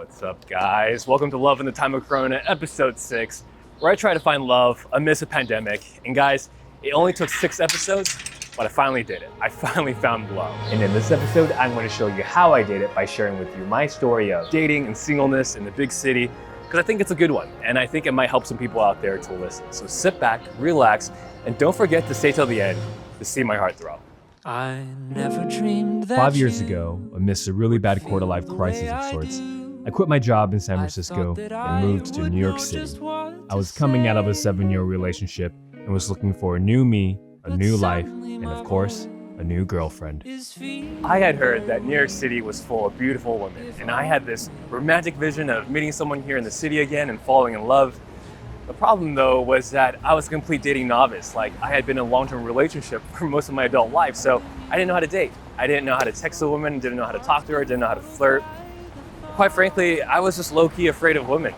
What's up, guys? Welcome to Love in the Time of Corona, episode 6, where I try to find love amidst a pandemic. And guys, it only took 6 episodes, but I finally did it. I finally found love. And in this episode, I'm going to show you how I did it by sharing with you my story of dating and singleness in the big city, because I think it's a good one, and I think it might help some people out there to listen. So sit back, relax, and don't forget to stay till the end to see my heart throb. I never dreamed that 5 years ago, amidst a really bad quarter-life crisis of sorts, I quit my job in San Francisco and moved to New York City. I was coming out of a 7-year relationship and was looking for a new me, a new life, and of course, a new girlfriend. I had heard that New York City was full of beautiful women, and I had this romantic vision of meeting someone here in the city again and falling in love. The problem, though, was that I was a complete dating novice. Like, I had been in a long-term relationship for most of my adult life, so I didn't know how to date. I didn't know how to text a woman, didn't know how to talk to her, didn't know how to flirt. Quite frankly, I was just low-key afraid of women.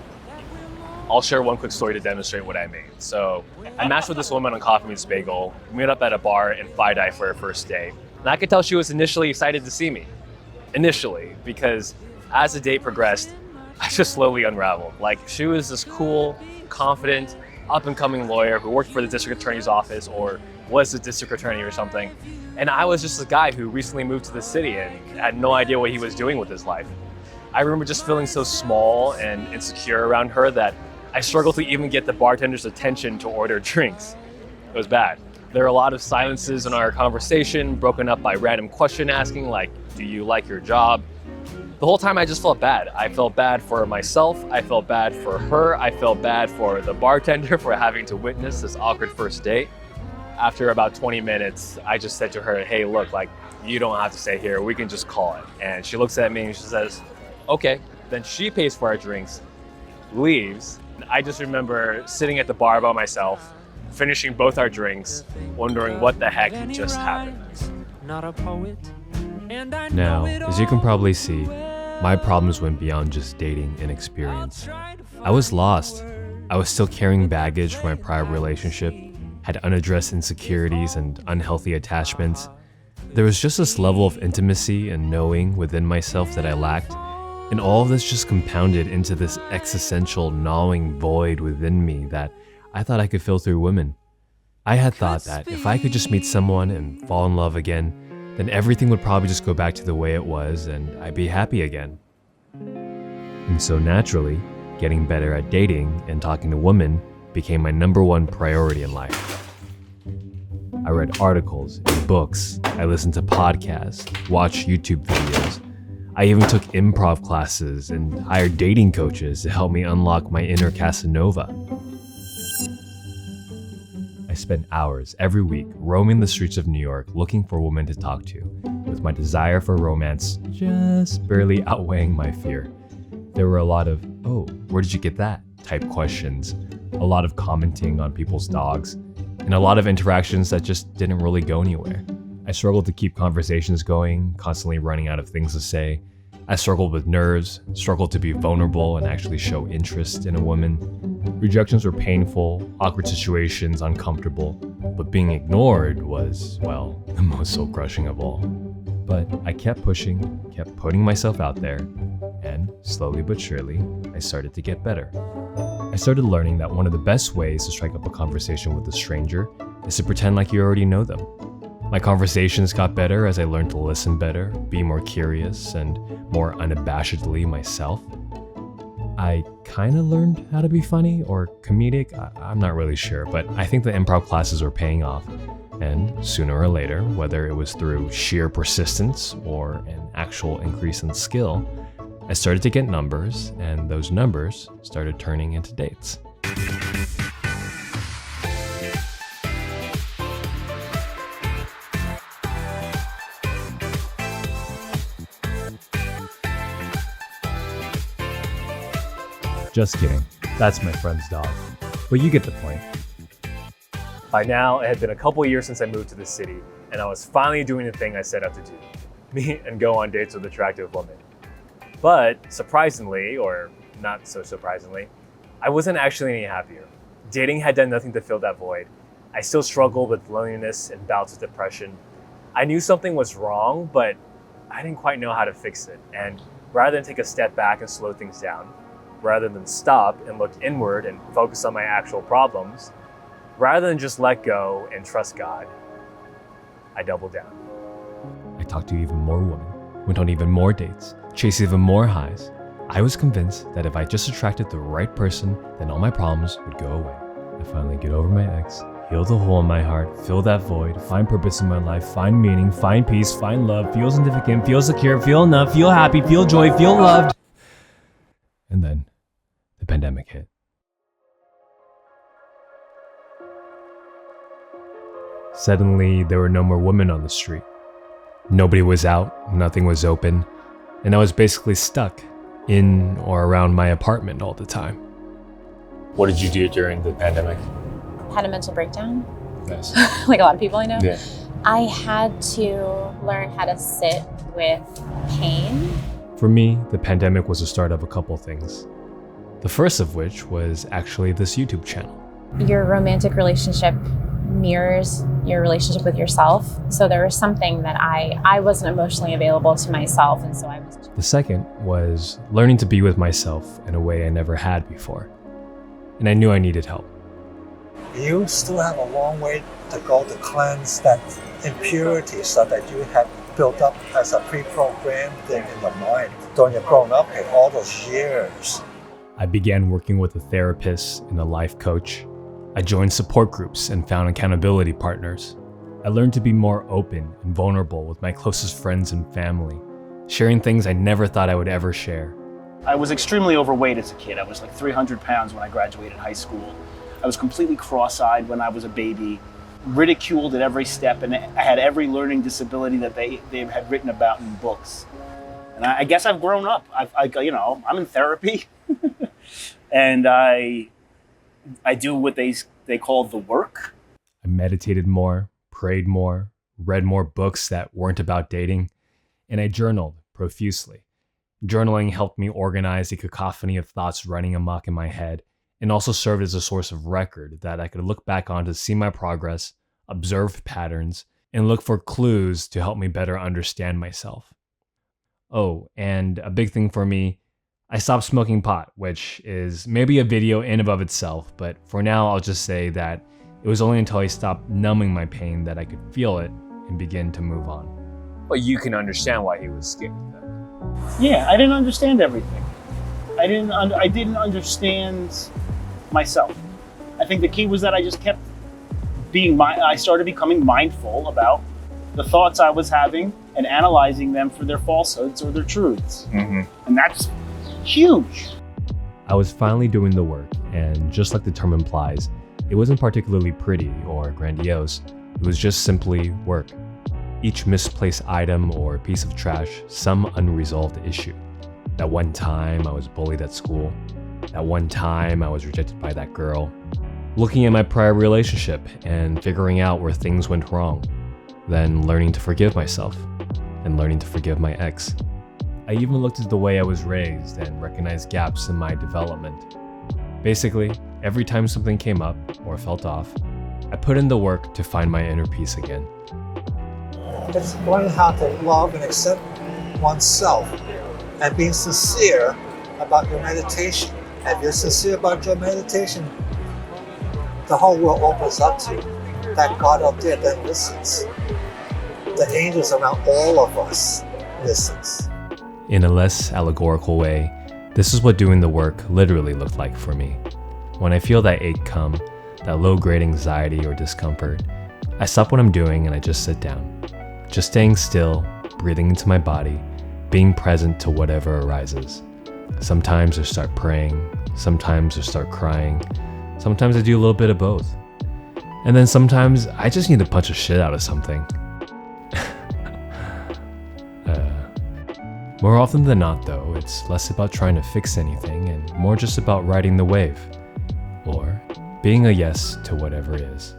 I'll share one quick story to demonstrate what I mean. So, I matched with this woman on Coffee Meets Bagel. We met up at a bar in Fidei for our first date. And I could tell she was initially excited to see me. Initially, because as the date progressed, I just slowly unraveled. Like, she was this cool, confident, up-and-coming lawyer who worked for the district attorney's office or was the district attorney or something. And I was just a guy who recently moved to the city and had no idea what he was doing with his life. I remember just feeling so small and insecure around her that I struggled to even get the bartender's attention to order drinks. It was bad. There were a lot of silences in our conversation, broken up by random question asking like, do you like your job? The whole time I just felt bad. I felt bad for myself, I felt bad for her, I felt bad for the bartender for having to witness this awkward first date. After about 20 minutes, I just said to her, hey, look, like, you don't have to stay here, we can just call it. And she looks at me and she says, okay. Then she pays for our drinks, leaves. I just remember sitting at the bar by myself, finishing both our drinks, wondering what the heck just happened. not a poet. Now, as you can probably see, my problems went beyond just dating and experience. I was lost. I was still carrying baggage from my prior relationship, had unaddressed insecurities and unhealthy attachments. There was just this level of intimacy and knowing within myself that I lacked, and all of this just compounded into this existential gnawing void within me that I thought I could fill through women. I had thought that if I could just meet someone and fall in love again, then everything would probably just go back to the way it was and I'd be happy again. And so naturally, getting better at dating and talking to women became my #1 priority in life. I read articles and books, I listened to podcasts, watched YouTube videos. I even took improv classes and hired dating coaches to help me unlock my inner Casanova. I spent hours every week roaming the streets of New York looking for women to talk to, with my desire for romance just barely outweighing my fear. There were a lot of, oh, where did you get that? type questions, a lot of commenting on people's dogs, and a lot of interactions that just didn't really go anywhere. I struggled to keep conversations going, constantly running out of things to say. I struggled with nerves, struggled to be vulnerable and actually show interest in a woman. Rejections were painful, awkward situations uncomfortable, but being ignored was, well, the most soul-crushing of all. But I kept pushing, kept putting myself out there, and slowly but surely, I started to get better. I started learning that one of the best ways to strike up a conversation with a stranger is to pretend like you already know them. My conversations got better as I learned to listen better, be more curious, and more unabashedly myself. I kind of learned how to be funny or comedic, I'm not really sure, but I think the improv classes were paying off. And sooner or later, whether it was through sheer persistence or an actual increase in skill, I started to get numbers, and those numbers started turning into dates. Just kidding. That's my friend's dog. But you get the point. By now, it had been a couple years since I moved to the city, and I was finally doing the thing I set out to do, meet and go on dates with attractive women. But surprisingly, or not so surprisingly, I wasn't actually any happier. Dating had done nothing to fill that void. I still struggled with loneliness and bouts of depression. I knew something was wrong, but I didn't quite know how to fix it. And rather than take a step back and slow things down, rather than stop and look inward and focus on my actual problems, rather than just let go and trust God, I doubled down. I talked to even more women, went on even more dates, chased even more highs. I was convinced that if I just attracted the right person, then all my problems would go away. I finally get over my ex, heal the hole in my heart, fill that void, find purpose in my life, find meaning, find peace, find love, feel significant, feel secure, feel enough, feel happy, feel joy, feel loved. And then the pandemic hit. Suddenly, there were no more women on the street. Nobody was out, nothing was open, and I was basically stuck in or around my apartment all the time. What did you do during the pandemic? Had a mental breakdown, Nice. like a lot of people I know. Yeah. I had to learn how to sit with pain. For me, the pandemic was the start of a couple things. The first of which was actually this YouTube channel. Your romantic relationship mirrors your relationship with yourself. So there was something that I wasn't emotionally available to myself, and so I was. The second was learning to be with myself in a way I never had before. And I knew I needed help. You still have a long way to go to cleanse that impurity so that you have built up as a pre-programmed thing in the mind. When you're grown up in all those years. I began working with a therapist and a life coach. I joined support groups and found accountability partners. I learned to be more open and vulnerable with my closest friends and family, sharing things I never thought I would ever share. I was extremely overweight as a kid. I was like 300 pounds when I graduated high school. I was completely cross-eyed when I was a baby, ridiculed at every step, and I had every learning disability that they had written about in books. And I guess I've grown up. I'm in therapy, and I do what they call the work. I meditated more, prayed more, read more books that weren't about dating, and I journaled profusely. Journaling helped me organize the cacophony of thoughts running amok in my head, and also served as a source of record that I could look back on to see my progress, observe patterns, and look for clues to help me better understand myself. Oh, and a big thing for me, I stopped smoking pot, which is maybe a video in and of itself, but for now I'll just say that it was only until I stopped numbing my pain that I could feel it and begin to move on. But you can understand why he was scared then. Yeah, I didn't understand everything. I didn't understand myself. I think the key was that I just kept I started becoming mindful about the thoughts I was having and analyzing them for their falsehoods or their truths. Mm-hmm. And that's huge. I was finally doing the work, and just like the term implies, it wasn't particularly pretty or grandiose. It was just simply work. Each misplaced item or piece of trash, some unresolved issue. That one time I was bullied at school. That one time I was rejected by that girl. Looking at my prior relationship and figuring out where things went wrong. Then learning to forgive myself and learning to forgive my ex. I even looked at the way I was raised and recognized gaps in my development. Basically, every time something came up or felt off, I put in the work to find my inner peace again. It's learning how to love and accept oneself and being sincere about your meditation. If you're sincere about your meditation, the whole world opens up to you. That God up there that listens. The angels around all of us listens. In a less allegorical way, this is what doing the work literally looked like for me. When I feel that ache come, that low-grade anxiety or discomfort, I stop what I'm doing and I just sit down. Just staying still, breathing into my body, being present to whatever arises. Sometimes I start praying, sometimes I start crying, sometimes I do a little bit of both. And then sometimes I just need to punch the shit out of something. More often than not though, it's less about trying to fix anything and more just about riding the wave. Or being a yes to whatever is.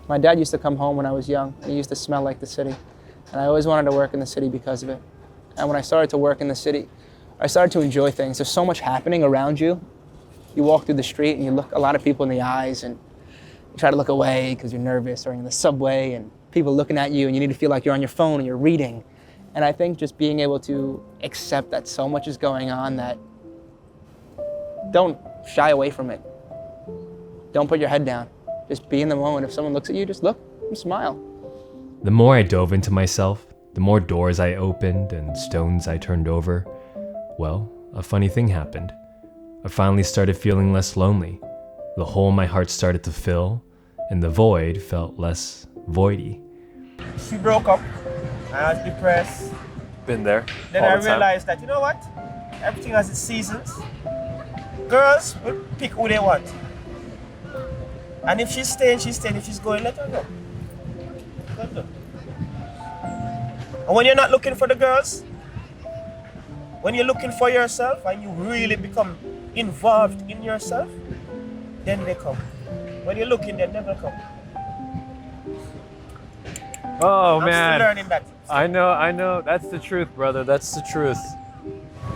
My dad used to come home when I was young. He used to smell like the city. And I always wanted to work in the city because of it. And when I started to work in the city, I started to enjoy things. There's so much happening around you. You walk through the street and you look a lot of people in the eyes and you try to look away because you're nervous, or you're in the subway and people looking at you and you need to feel like you're on your phone and you're reading. And I think just being able to accept that so much is going on, that don't shy away from it. Don't put your head down. Just be in the moment. If someone looks at you, just look and smile. The more I dove into myself, the more doors I opened and stones I turned over, well, a funny thing happened. I finally started feeling less lonely. The hole in my heart started to fill, and the void felt less voidy. She broke up. I was depressed. Been there. Then all I the time. realized that, you know what? Everything has its seasons. Girls will pick who they want. And if she's staying, she's staying. If she's going, let her go. Let her go. And when you're not looking for the girls, when you're looking for yourself and you really become involved in yourself, then they come. When you're looking, they never come. Oh I'm man. still learning that. I know. That's the truth, brother. That's the truth.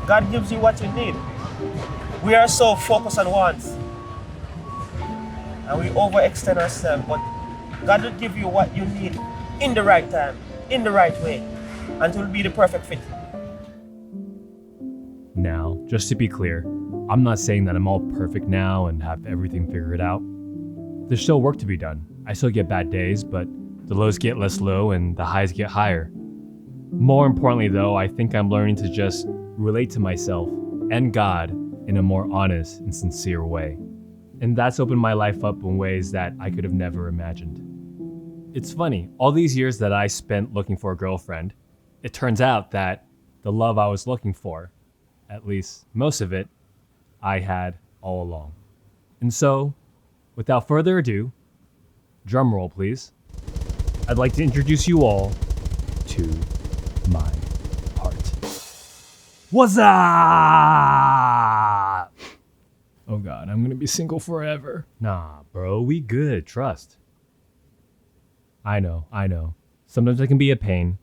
God gives you what you need. We are so focused on wants. And we overextend ourselves, but God will give you what you need in the right time, in the right way, and it will be the perfect fit. Now, just to be clear, I'm not saying that I'm all perfect now and have everything figured out. There's still work to be done. I still get bad days, but the lows get less low and the highs get higher. More importantly though, I think I'm learning to just relate to myself and God in a more honest and sincere way. And that's opened my life up in ways that I could have never imagined. It's funny, all these years that I spent looking for a girlfriend, it turns out that the love I was looking for, at least most of it, I had all along. And so, without further ado, drum roll please, I'd like to introduce you all to my heart. What's up? Oh God, I'm gonna be single forever. Nah, bro, we good, trust. I know. Sometimes I can be a pain.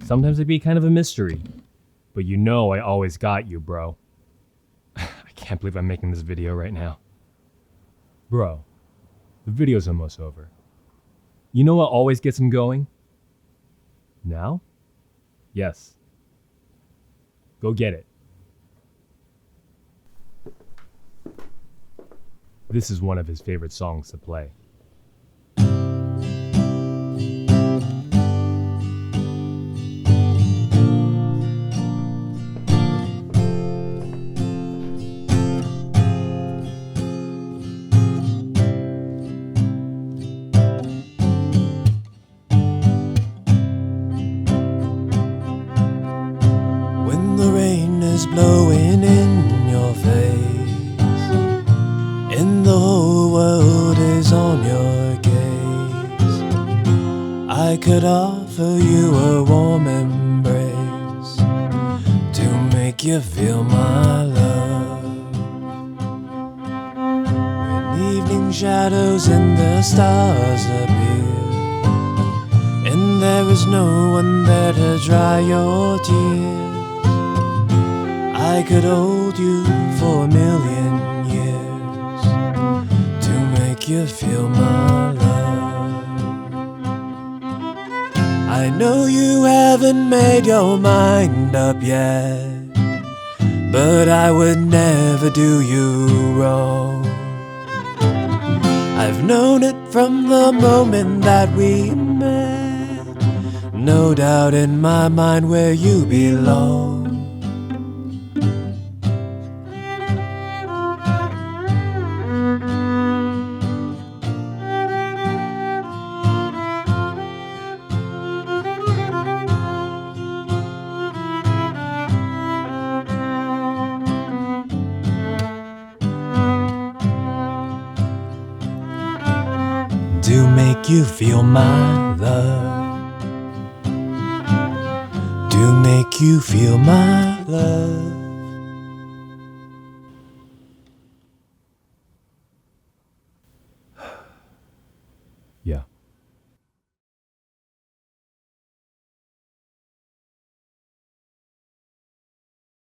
Sometimes it be kind of a mystery. But you know I always got you, bro. I can't believe I'm making this video right now. Bro, the video's almost over. You know what always gets him going? Now? Yes. Go get it. This is one of his favorite songs to play. When the rain is blowing in your face and the whole world is on your gaze, I could offer you a warm embrace to make you feel my love. When evening shadows and the stars appear and there is no one there to dry your tears, I could hold you for a million years to make you feel my love. I know you haven't made your mind up yet, but I would never do you wrong. I've known it from the moment that we met, no doubt in my mind where you belong. To make you feel my love, to make you feel my love. Yeah.